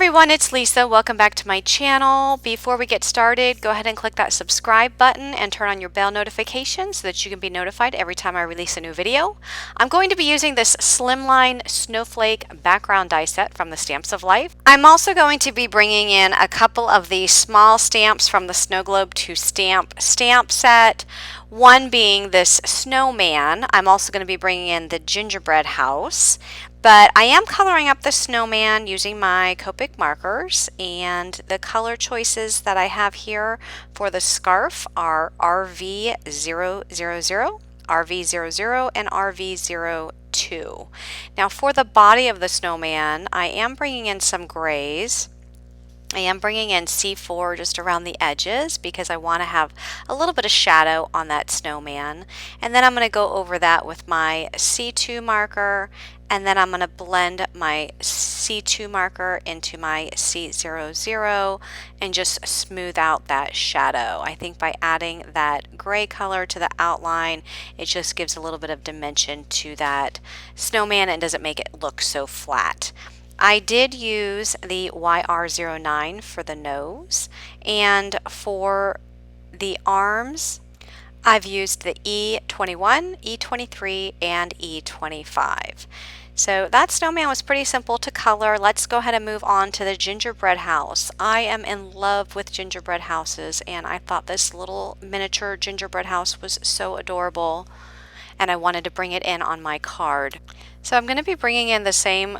everyone, it's Lisa. Welcome back to my channel. Before we get started, go ahead and click that subscribe button and turn on your bell notification so that you can be notified every time I release a new video. I'm going to be using this Slimline Snowflake background die set from the Stamps of Life. I'm also going to be bringing in a couple of the small stamps from the Snowglobe2Stamp stamp set. One being this Snowman. I'm also going to be bringing in the gingerbread house. But I am coloring up the snowman using my Copic markers, and the color choices that I have here for the scarf are RV000, RV00, and RV02. Now for the body of the snowman, I am bringing in some grays. I am bringing in C4 just around the edges because I want to have a little bit of shadow on that snowman. And then I'm going to go over that with my C2 marker, and then I'm going to blend my C2 marker into my C00 and just smooth out that shadow. I think by adding that gray color to the outline, it just gives a little bit of dimension to that snowman and doesn't make it look so flat. I did use the YR09 for the nose, and for the arms I've used the E21, E23, and E25. So that snowman was pretty simple to color. Let's go ahead and move on to the gingerbread house. I am in love with gingerbread houses, and I thought this little miniature gingerbread house was so adorable, and I wanted to bring it in on my card. So I'm going to be bringing in the same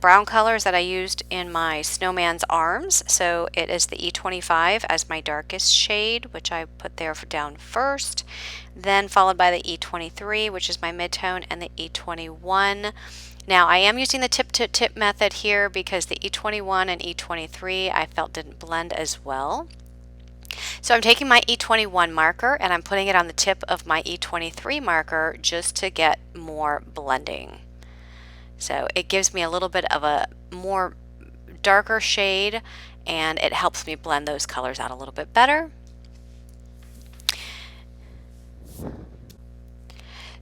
brown colors that I used in my snowman's arms. So it is the E25 as my darkest shade, which I put there down first, then followed by the E23, which is my midtone, and the E21. Now I am using the tip to tip method here because the E21 and E23 I felt didn't blend as well. So I'm taking my E21 marker and I'm putting it on the tip of my E23 marker just to get more blending. So it gives me a little bit of a more darker shade, and it helps me blend those colors out a little bit better.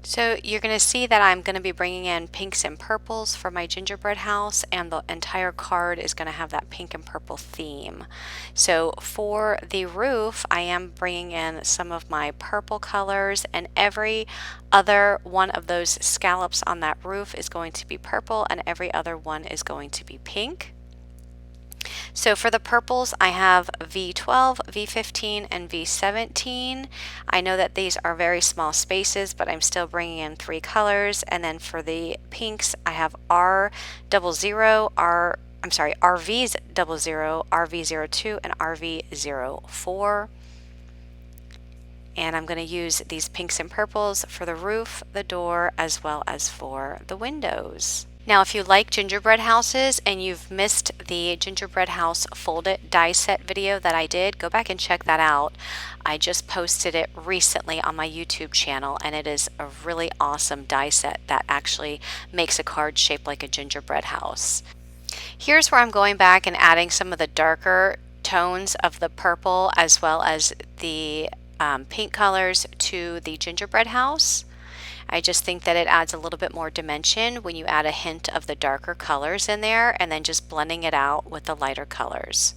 So you're going to see that I'm going to be bringing in pinks and purples for my gingerbread house, and the entire card is going to have that pink and purple theme. So for the roof, I am bringing in some of my purple colors, and every other one of those scallops on that roof is going to be purple, and every other one is going to be pink. So for the purples, I have V12, V15, and V17. I know that these are very small spaces, but I'm still bringing in 3 colors. And then for the pinks, I have R00, RV00, RV02, and RV04. And I'm going to use these pinks and purples for the roof, the door, as well as for the windows. Now, if you like gingerbread houses and you've missed the gingerbread house folded die set video that I did, go back and check that out. I just posted it recently on my YouTube channel, and it is a really awesome die set that actually makes a card shaped like a gingerbread house. Here's where I'm going back and adding some of the darker tones of the purple as well as the pink colors to the gingerbread house. I just think that it adds a little bit more dimension when you add a hint of the darker colors in there and then just blending it out with the lighter colors.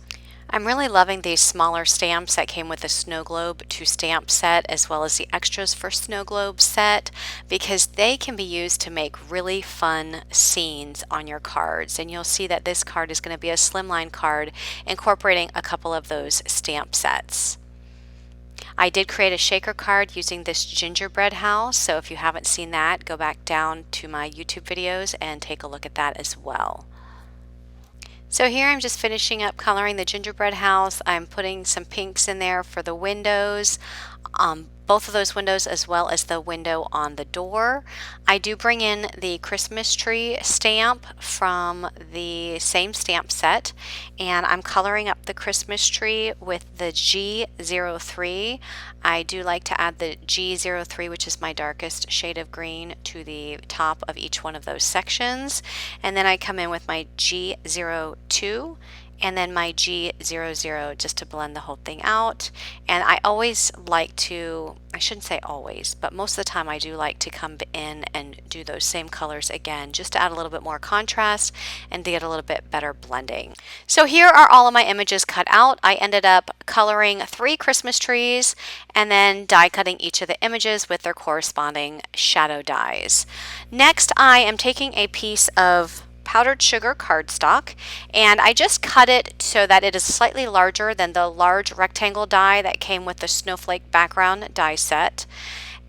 I'm really loving these smaller stamps that came with the Snowglobe2Stamp set as well as the extras for Snowglobe set, because they can be used to make really fun scenes on your cards. And you'll see that this card is going to be a slimline card incorporating a couple of those stamp sets. I did create a shaker card using this gingerbread house, so if you haven't seen that, go back down to my YouTube videos and take a look at that as well. So here I'm just finishing up coloring the gingerbread house. I'm putting some pinks in there for the windows, both of those windows as well as the window on the door. I do bring in the Christmas tree stamp from the same stamp set, and I'm coloring up the Christmas tree with the G03. I do like to add the G03, which is my darkest shade of green, to the top of each one of those sections, and then I come in with my G02 and then my G00 just to blend the whole thing out. And I always like to, I shouldn't say always, but most of the time I do like to come in and do those same colors again just to add a little bit more contrast and to get a little bit better blending. So here are all of my images cut out. I ended up coloring 3 Christmas trees and then die cutting each of the images with their corresponding shadow dies. Next, I am taking a piece of powdered sugar cardstock, and I just cut it so that it is slightly larger than the large rectangle die that came with the Snowflake background die set.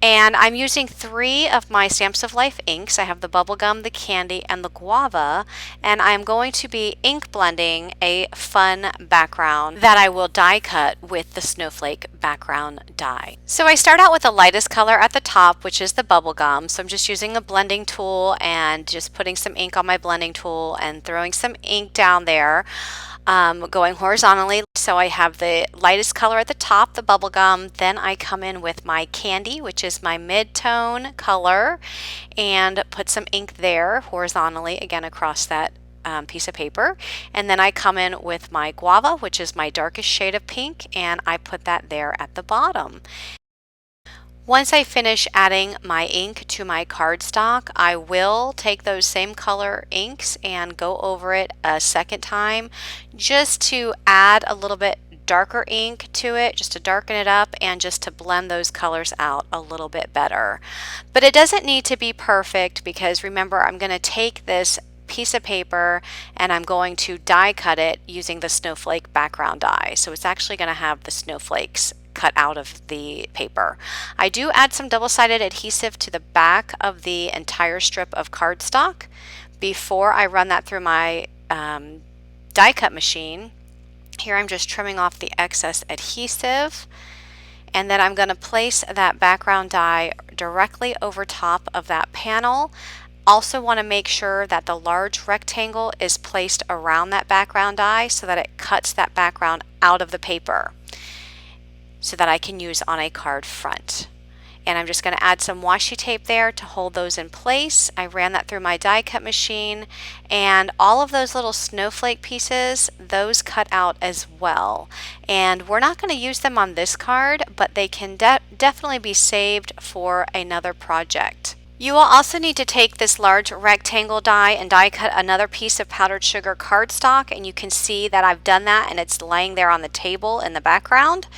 And I'm using 3 of my Stamps of Life inks. I have the bubblegum, the candy, and the guava, and I'm going to be ink blending a fun background that I will die cut with the Snowflake background die. So I start out with the lightest color at the top, which is the bubblegum. So I'm just using a blending tool and just putting some ink on my blending tool and throwing some ink down there. Going horizontally. So I have the lightest color at the top, the bubblegum. Then I come in with my candy, which is my mid-tone color, and put some ink there horizontally, again across that piece of paper. And then I come in with my guava, which is my darkest shade of pink, and I put that there at the bottom. Once I finish adding my ink to my cardstock, I will take those same color inks and go over it a second time just to add a little bit darker ink to it, just to darken it up and just to blend those colors out a little bit better. But it doesn't need to be perfect because remember, I'm going to take this piece of paper and I'm going to die cut it using the Snowflake background die. So it's actually going to have the snowflakes cut out of the paper. I do add some double-sided adhesive to the back of the entire strip of cardstock before I run that through my die cut machine. Here I'm just trimming off the excess adhesive, and then I'm going to place that background die directly over top of that panel. Also want to make sure that the large rectangle is placed around that background die so that it cuts that background out of the paper, so that I can use on a card front. And I'm just going to add some washi tape there to hold those in place. I ran that through my die cut machine, and all of those little snowflake pieces, those cut out as well. And we're not going to use them on this card, but they can definitely be saved for another project. You will also need to take this large rectangle die and die cut another piece of powdered sugar cardstock, and you can see that I've done that and it's laying there on the table in the background.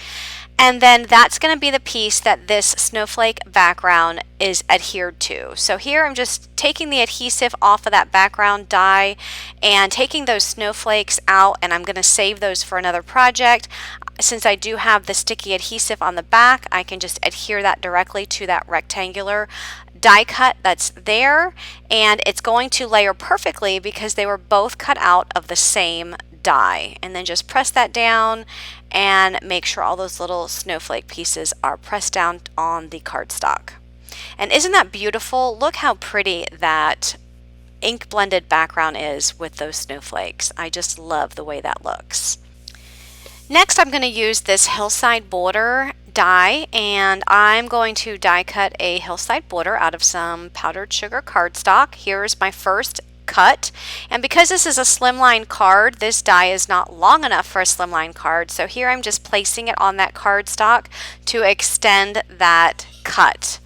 And then that's going to be the piece that this snowflake background is adhered to. So here I'm just taking the adhesive off of that background die and taking those snowflakes out, and I'm going to save those for another project. Since I do have the sticky adhesive on the back, I can just adhere that directly to that rectangular die cut that's there, and it's going to layer perfectly because they were both cut out of the same die. And then just press that down and make sure all those little snowflake pieces are pressed down on the cardstock. And isn't that beautiful? Look how pretty that ink blended background is with those snowflakes. I just love the way that looks. Next, I'm going to use this hillside border die, and I'm going to die cut a hillside border out of some powdered sugar cardstock. Here's my first cut, and because this is a slimline card, this die is not long enough for a slimline card, so here I'm just placing it on that cardstock to extend that cut.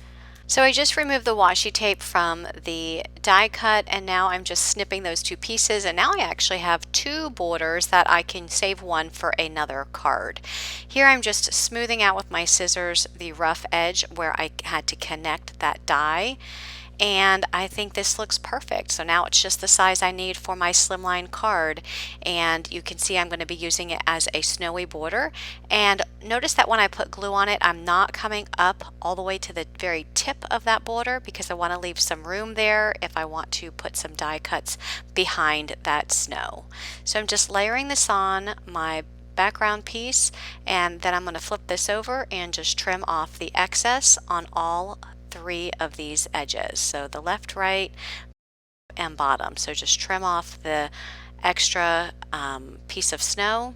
So I just removed the washi tape from the die cut, and now I'm just snipping those 2 pieces, and now I actually have 2 borders that I can save one for another card. Here I'm just smoothing out with my scissors the rough edge where I had to connect that die, and I think this looks perfect. So now it's just the size I need for my slimline card, and you can see I'm going to be using it as a snowy border. And notice that when I put glue on it, I'm not coming up all the way to the very tip of that border because I want to leave some room there if I want to put some die cuts behind that snow. So I'm just layering this on my background piece, and then I'm going to flip this over and just trim off the excess on all 3 of these edges, so the left, right, and bottom. So just trim off the extra piece of snow,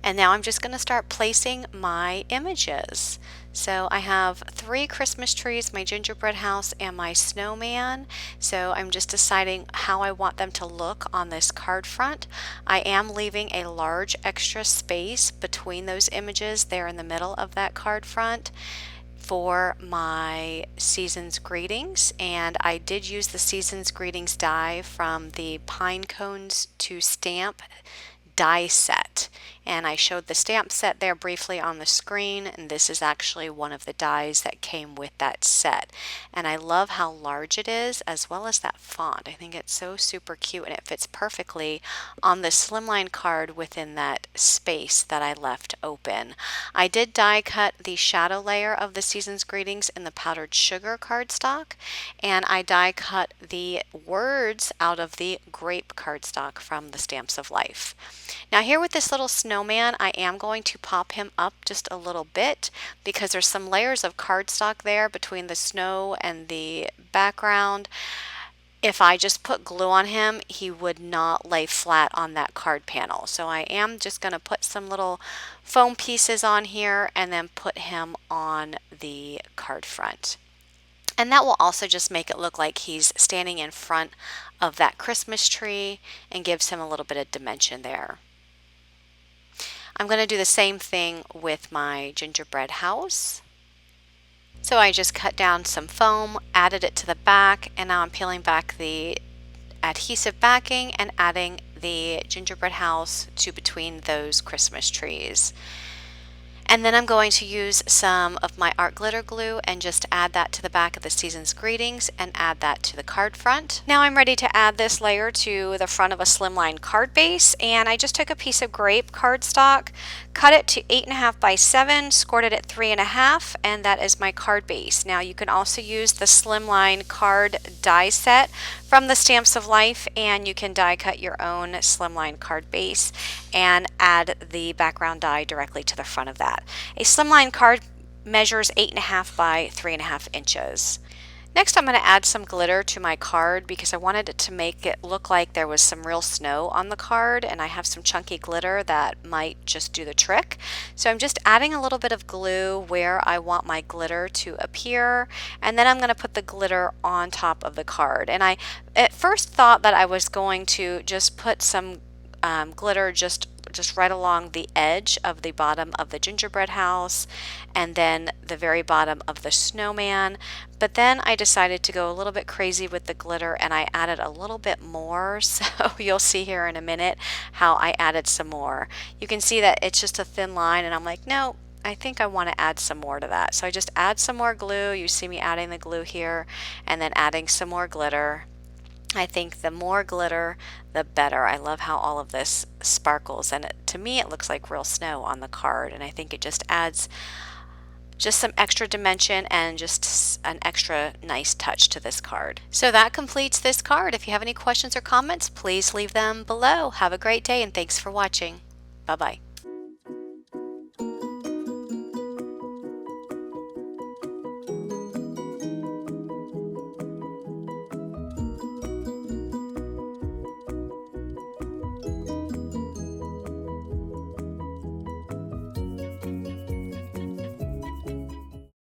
And now I'm just going to start placing my images. So I have 3 Christmas trees, my gingerbread house, and my snowman. So I'm just deciding how I want them to look on this card front. I am leaving a large extra space between those images there in the middle of that card front for my season's greetings, and I did use the season's greetings die from the Pine Cones to Stamp die set, and I showed the stamp set there briefly on the screen, and this is actually one of the dies that came with that set. And I love how large it is, as well as that font. I think it's so super cute, and it fits perfectly on the Slimline card within that space that I left open. I did die cut the shadow layer of the season's greetings in the powdered sugar cardstock, and I die cut the words out of the grape cardstock from the Stamps of Life. Now here with this little snowman, I am going to pop him up just a little bit because there's some layers of cardstock there between the snow and the background. If I just put glue on him, he would not lay flat on that card panel. So I am just going to put some little foam pieces on here and then put him on the card front. And that will also just make it look like he's standing in front of that Christmas tree and gives him a little bit of dimension there. I'm going to do the same thing with my gingerbread house. So I just cut down some foam, added it to the back, and now I'm peeling back the adhesive backing and adding the gingerbread house to between those Christmas trees. And then I'm going to use some of my art glitter glue and just add that to the back of the season's greetings and add that to the card front. Now I'm ready to add this layer to the front of a Slimline card base, and I just took a piece of grape cardstock, cut it to 8.5 by 7, scored it at 3.5, and that is my card base. Now you can also use the Slimline card die set from the Stamps of Life, and you can die cut your own Slimline card base and add the background die directly to the front of that. A Slimline card measures 8.5 by 3.5 inches. Next I'm going to add some glitter to my card because I wanted it to make it look like there was some real snow on the card, and I have some chunky glitter that might just do the trick. So I'm just adding a little bit of glue where I want my glitter to appear, and then I'm going to put the glitter on top of the card. And I at first thought that I was going to just put some glitter just right along the edge of the bottom of the gingerbread house and then the very bottom of the snowman, but then I decided to go a little bit crazy with the glitter and I added a little bit more. So you'll see here in a minute how I added some more. You can see that it's just a thin line, and I'm like, no, I think I want to add some more to that. So I just add some more glue. You see me adding the glue here and then adding some more glitter. I think the more glitter, the better. I love how all of this sparkles, and to me it looks like real snow on the card, and I think it just adds just some extra dimension and just an extra nice touch to this card. So that completes this card. If you have any questions or comments, please leave them below. Have a great day and thanks for watching. Bye-bye.